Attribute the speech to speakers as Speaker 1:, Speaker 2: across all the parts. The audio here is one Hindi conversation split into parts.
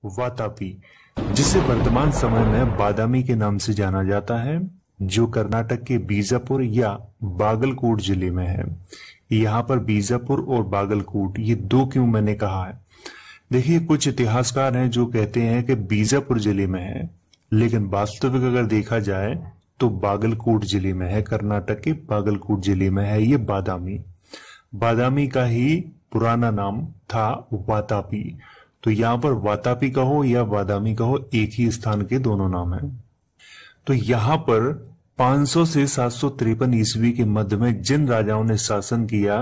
Speaker 1: वातापी, जिसे वर्तमान समय में बादामी के नाम से जाना जाता है, जो कर्नाटक के बीजापुर या बागलकोट जिले में है। यहाँ पर बीजापुर और बागलकोट ये दो क्यों मैंने कहा है? देखिए, कुछ इतिहासकार हैं जो कहते हैं कि बीजापुर जिले में है, लेकिन वास्तविक अगर देखा जाए तो बागलकोट जिले में है। कर्नाटक के बागलकोट जिले में है ये बादामी। बादामी का ही पुराना नाम था वातापी। तो यहाँ पर वातापी कहो या बादामी कहो, एक ही स्थान के दोनों नाम हैं। तो यहाँ पर 500 से 753 ईस्वी के मध्य में जिन राजाओं ने शासन किया,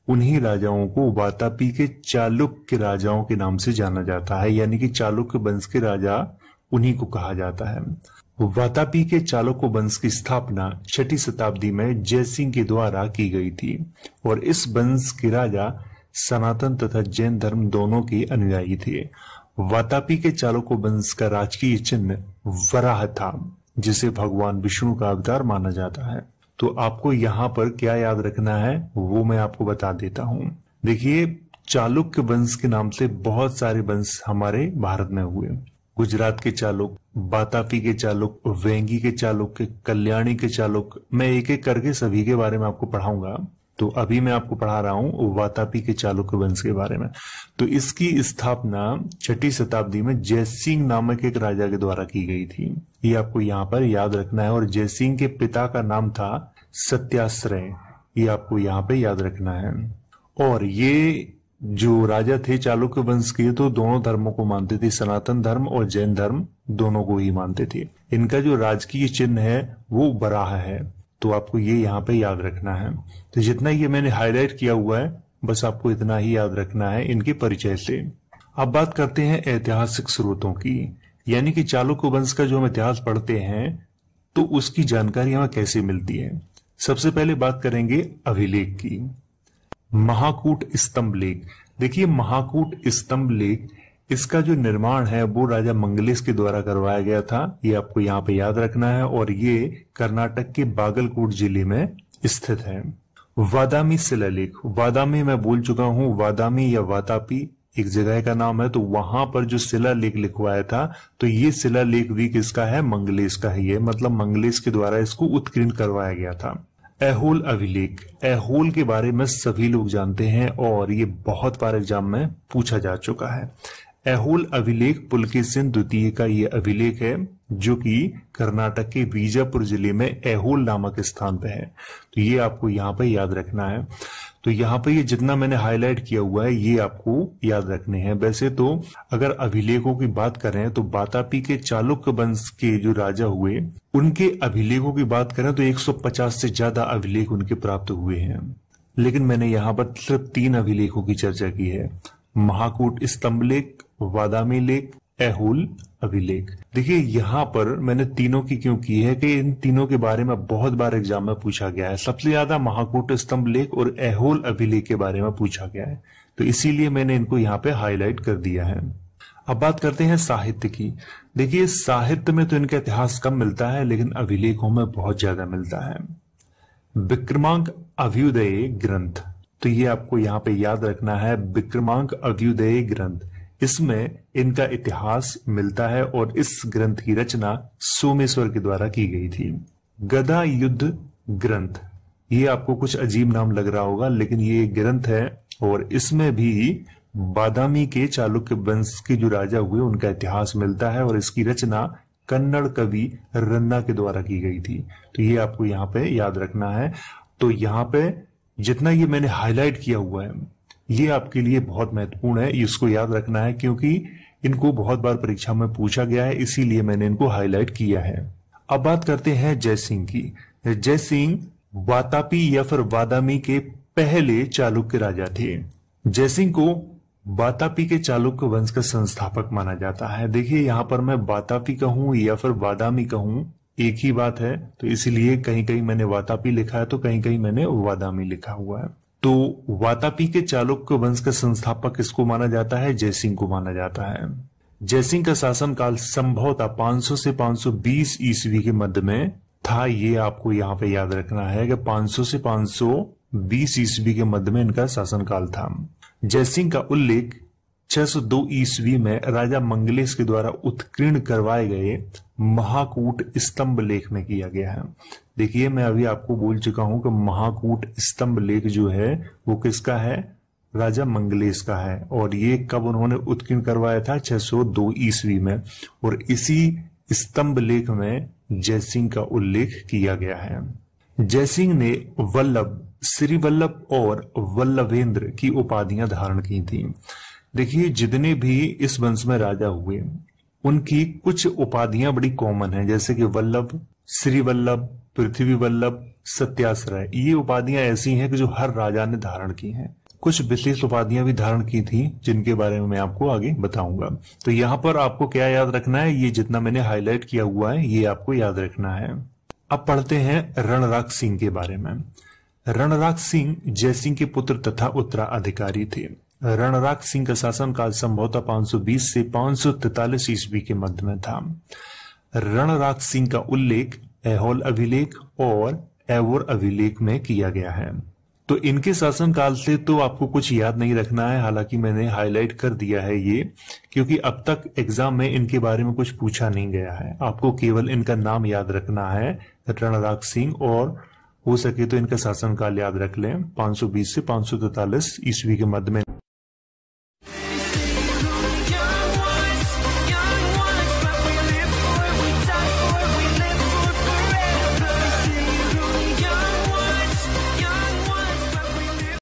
Speaker 1: उन्हीं राजाओं को वातापी के चालुक्य राजाओं के नाम से जाना जाता है, यानी कि चालुक्य वंश के राजा उन्हीं को कहा जाता है। वातापी के चालुक्य वंश की स्थापना 6ठी शताब्दी में जयसिंह के द्वारा की गई थी और इस वंश के राजा सनातन तथा जैन धर्म दोनों के अनुयायी थे। वातापी के चालुक्य वंश का राजकीय चिन्ह वराह था, जिसे भगवान विष्णु का अवतार माना जाता है। तो आपको यहाँ पर क्या याद रखना है वो मैं आपको बता देता हूँ। देखिए, चालुक्य वंश के नाम से बहुत सारे वंश हमारे भारत में हुए। गुजरात के चालुक्य, वातापी के चालुक्य, वेंगी के चालुक्य, कल्याणी के चालुक्य, मैं एक एक करके सभी के बारे में आपको पढ़ाऊंगा। तो अभी मैं आपको पढ़ा रहा हूं वातापी के चालुक्य वंश के बारे में। तो इसकी स्थापना 6ठी शताब्दी में जयसिंह नामक एक राजा के द्वारा की गई थी। ये आपको यहाँ पर याद रखना है। और जयसिंह के पिता का नाम था सत्याश्रय, ये आपको यहाँ पे याद रखना है। और ये जो राजा थे चालुक्य वंश के, तो दोनों धर्मों को मानते थे, सनातन धर्म और जैन धर्म दोनों को ही मानते थे। इनका जो राजकीय चिन्ह है वो वराह है, तो आपको ये यहाँ पे याद रखना है। तो जितना ये मैंने हाईलाइट किया हुआ है, बस आपको इतना ही याद रखना है इनके परिचय से। अब बात करते हैं ऐतिहासिक स्रोतों की, यानी कि चालुक्य वंश का जो हम इतिहास पढ़ते हैं तो उसकी जानकारी हमें कैसे मिलती है। सबसे पहले बात करेंगे अभिलेख की। महाकूट स्तंभ लेख। देखिए, महाकूट स्तंभ लेख, इसका जो निर्माण है वो राजा मंगलेश के द्वारा करवाया गया था, ये आपको यहाँ पे याद रखना है। और ये कर्नाटक के बागलकोट जिले में स्थित है। वादामी शिलालेख। वादामी मैं बोल चुका हूँ, वादामी या वातापी एक जगह का नाम है। तो वहां पर जो शिलालेख लिखवाया था, तो ये शिलालेख भी किसका है? मंगलेश का है। ये मतलब मंगलेश के द्वारा इसको उत्कीर्ण करवाया गया था। ऐहोल अभिलेख। ऐहोल के बारे में सभी लोग जानते हैं और ये बहुत बार एग्जाम में पूछा जा चुका है। ऐहोल अभिलेख पुलकेशिन द्वितीय का ये अभिलेख है, जो कि कर्नाटक के बीजापुर जिले में ऐहोल नामक स्थान पे है। तो ये आपको यहाँ पे याद रखना है। तो यहाँ पे ये जितना मैंने हाईलाइट किया हुआ है ये आपको याद रखने हैं। वैसे तो अगर अभिलेखों की बात करें तो वातापी के चालुक्य वंश के जो राजा हुए, उनके अभिलेखों की बात करें तो 150 से ज्यादा अभिलेख उनके प्राप्त हुए हैं। लेकिन मैंने यहाँ पर सिर्फ 3 अभिलेखों की चर्चा की है: महाकूट स्तंभ लेख, वादामी लेख, ऐहोल अभिलेख। देखिए, यहाँ पर मैंने तीनों की क्यों की है कि इन तीनों के बारे में बहुत बार एग्जाम में पूछा गया है। सबसे ज्यादा महाकूट स्तंभ लेख और ऐहोल अभिलेख के बारे में पूछा गया है, तो इसीलिए मैंने इनको यहाँ पे हाईलाइट कर दिया है। अब बात करते हैं साहित्य की। देखिए, साहित्य में तो इनका इतिहास कम मिलता है, लेकिन अभिलेखों में बहुत ज्यादा मिलता है। विक्रमांक अभ्युदय ग्रंथ, तो ये आपको यहाँ पे याद रखना है। विक्रमांक अभ्युदय ग्रंथ, इसमें इनका इतिहास मिलता है और इस ग्रंथ की रचना सोमेश्वर के द्वारा की गई थी। गदा युद्ध ग्रंथ, ये आपको कुछ अजीब नाम लग रहा होगा, लेकिन ये एक ग्रंथ है और इसमें भी बादामी के चालुक्य वंश के जो राजा हुए उनका इतिहास मिलता है और इसकी रचना कन्नड़ कवि रन्ना के द्वारा की गई थी। तो ये आपको यहाँ पे याद रखना है। तो यहाँ पे जितना ये मैंने हाईलाइट किया हुआ है ये आपके लिए बहुत महत्वपूर्ण है, इसको याद रखना है, क्योंकि इनको बहुत बार परीक्षा में पूछा गया है, इसीलिए मैंने इनको हाईलाइट किया है। अब बात करते हैं जयसिंह की। जयसिंह वातापी या फिर वादामी के पहले चालुक्य राजा थे। जयसिंह को वातापी के चालुक्य वंश का संस्थापक माना जाता है। देखिए, यहाँ पर मैं वातापी कहूं या फिर वादामी कहूं एक ही बात है, तो इसीलिए कहीं कहीं मैंने वातापी लिखा है तो कहीं कहीं मैंने वादामी लिखा हुआ है। तो वातापी के चालुक्य वंश का संस्थापक किसको माना जाता है? जयसिंह को माना जाता है। जयसिंह का शासनकाल संभवतः 500 से 520 ईस्वी के मध्य में था। ये आपको यहाँ पे याद रखना है कि 500 से 520 ईस्वी के मध्य में इनका शासनकाल था। जयसिंह का उल्लेख 602 ईस्वी में राजा मंगलेश के द्वारा उत्कीर्ण करवाए गए महाकूट स्तंभ लेख में किया गया है। देखिए मैं अभी आपको बोल चुका हूं कि महाकूट स्तंभ लेख जो है वो किसका है, राजा मंगलेश का है। और ये कब उन्होंने उत्कीर्ण करवाया था, 602 ईस्वी में। और इसी स्तंभ लेख में जयसिंह का उल्लेख किया गया है। जयसिंह ने वल्लभ, श्री वल्लभ और वल्लभेंद्र की उपाधियां धारण की थी। देखिए जितने भी इस वंश में राजा हुए उनकी कुछ उपाधियां बड़ी कॉमन हैं, जैसे कि वल्लभ, श्री वल्लभ, पृथ्वी वल्लभ, सत्याश्रय। ये उपाधियां ऐसी हैं कि जो हर राजा ने धारण की हैं। कुछ विशेष उपाधियां भी धारण की थी जिनके बारे में मैं आपको आगे बताऊंगा। तो यहाँ पर आपको क्या याद रखना है, ये जितना मैंने हाईलाइट किया हुआ है ये आपको याद रखना है। अब पढ़ते हैं रणराज सिंह के बारे में। रणराज सिंह जयसिंह के पुत्र तथा उत्तराधिकारी थे। रणराज सिंह का शासनकाल संभवतः 520 से 543 ईस्वी के मध्य में था। रणराज सिंह का उल्लेख ऐहोल अभिलेख और ऐवोर अभिलेख में किया गया है। तो इनके शासनकाल से तो आपको कुछ याद नहीं रखना है, हालांकि मैंने हाईलाइट कर दिया है ये, क्योंकि अब तक एग्जाम में इनके बारे में कुछ पूछा नहीं गया है। आपको केवल इनका नाम याद रखना है, रणराज सिंह, और हो सके तो इनका शासनकाल याद रख लें, 520 से 543 ईस्वी के मध्य में।